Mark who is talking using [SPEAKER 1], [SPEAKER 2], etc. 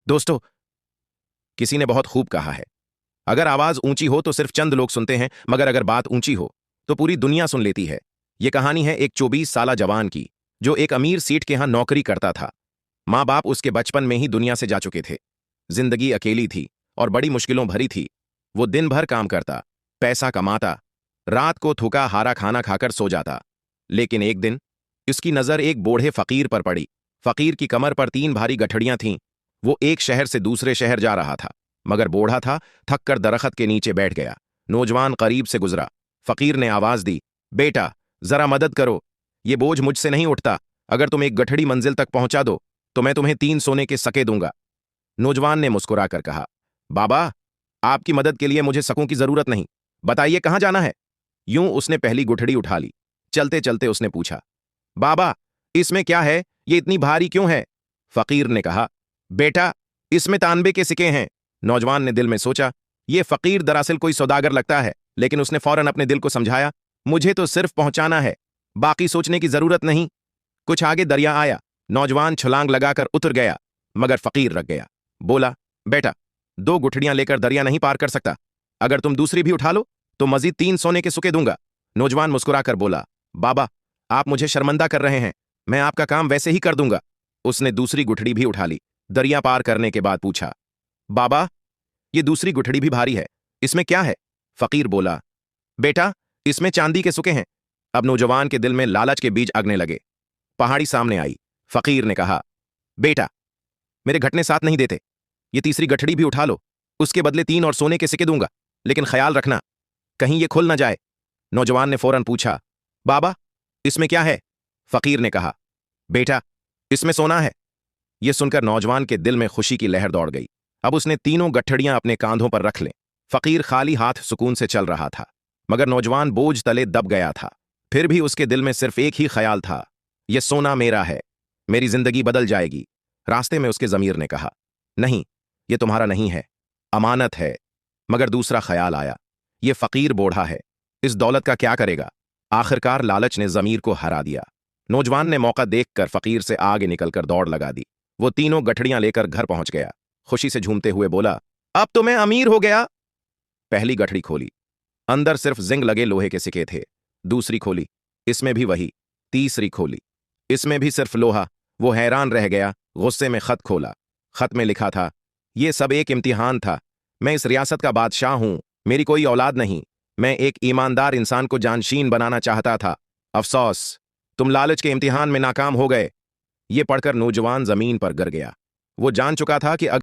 [SPEAKER 1] दोस्तों, किसी ने बहुत खूब कहा है, अगर आवाज ऊंची हो तो सिर्फ चंद लोग सुनते हैं, मगर अगर बात ऊंची हो तो पूरी दुनिया सुन लेती है। यह कहानी है एक 24 साला जवान की, जो एक अमीर सेठ के यहां नौकरी करता था। माँ बाप उसके बचपन में ही दुनिया से जा चुके थे। जिंदगी अकेली थी और बड़ी मुश्किलों भरी थी। वो दिन भर काम करता, पैसा कमाता, रात को थूका हारा खाना खाकर सो जाता। लेकिन एक दिन उसकी नजर एक बूढ़े फकीर पर पड़ी। फकीर की कमर पर 3 भारी गठड़ियां थीं। वो एक शहर से दूसरे शहर जा रहा था, मगर बूढ़ा था, थक कर दरख्त के नीचे बैठ गया। नौजवान करीब से गुजरा। फकीर ने आवाज दी, बेटा, जरा मदद करो, ये बोझ मुझसे नहीं उठता। अगर तुम एक गठड़ी मंजिल तक पहुंचा दो तो मैं तुम्हें 3 सोने के सके दूंगा। नौजवान ने मुस्कुराकर कहा, बाबा, आपकी मदद के लिए मुझे सकों की जरूरत नहीं। बताइए कहां जाना है। यूं उसने पहली गुठड़ी उठा ली। चलते चलते उसने पूछा, बाबा, इसमें क्या है, ये इतनी भारी क्यों है? फकीर ने कहा, बेटा, इसमें तांबे के सिक्के हैं। नौजवान ने दिल में सोचा, ये फकीर दरअसल कोई सौदागर लगता है, लेकिन उसने फौरन अपने दिल को समझाया, मुझे तो सिर्फ पहुंचाना है, बाकी सोचने की जरूरत नहीं। कुछ आगे दरिया आया। नौजवान छलांग लगाकर उतर गया, मगर फकीर रख गया। बोला, बेटा, 2 गुठड़ियां लेकर दरिया नहीं पार कर सकता। अगर तुम दूसरी भी उठा लो तो मजीद 3 सोने के सुके दूंगा। नौजवान मुस्कुराकर बोला, बाबा, आप मुझे शर्मिंदा कर रहे हैं, मैं आपका काम वैसे ही कर दूंगा। उसने दूसरी गुठड़ी भी उठा ली। दरिया पार करने के बाद पूछा, बाबा, ये दूसरी गुठड़ी भी भारी है, इसमें क्या है? फकीर बोला, बेटा, इसमें चांदी के सुके हैं। अब नौजवान के दिल में लालच के बीज अगने लगे। पहाड़ी सामने आई। फकीर ने कहा, बेटा, मेरे घटने साथ नहीं देते, ये तीसरी गठड़ी भी उठा लो, उसके बदले 3 और सोने के सिक्के दूंगा, लेकिन ख्याल रखना कहीं ये खुल ना जाए। नौजवान ने फौरन पूछा, बाबा, इसमें क्या है? फकीर ने कहा, बेटा, इसमें सोना है। यह सुनकर नौजवान के दिल में खुशी की लहर दौड़ गई। अब उसने तीनों गठड़ियां अपने कांधों पर रख लें। फकीर खाली हाथ सुकून से चल रहा था, मगर नौजवान बोझ तले दब गया था। फिर भी उसके दिल में सिर्फ एक ही ख्याल था, यह सोना मेरा है, मेरी जिंदगी बदल जाएगी। रास्ते में उसके जमीर ने कहा, नहीं, यह तुम्हारा नहीं है, अमानत है। मगर दूसरा ख्याल आया, यह फकीर बूढ़ा है, इस दौलत का क्या करेगा? आखिरकार लालच ने जमीर को हरा दिया। नौजवान ने मौका देखकर फकीर से आगे निकलकर दौड़ लगा दी। वो तीनों गठड़ियां लेकर घर पहुंच गया। खुशी से झूमते हुए बोला, अब तो मैं अमीर हो गया। पहली गठड़ी खोली, अंदर सिर्फ जिंग लगे लोहे के सिक्के थे। दूसरी खोली, इसमें भी वही। तीसरी खोली, इसमें भी सिर्फ लोहा। वो हैरान रह गया। गुस्से में खत खोला। खत में लिखा था, यह सब एक इम्तिहान था। मैं इस रियासत का बादशाह हूं, मेरी कोई औलाद नहीं। मैं एक ईमानदार इंसान को जानशीन बनाना चाहता था। अफसोस, तुम लालच के इम्तिहान में नाकाम हो गए। ये पढ़कर नौजवान जमीन पर गिर गया। वो जान चुका था कि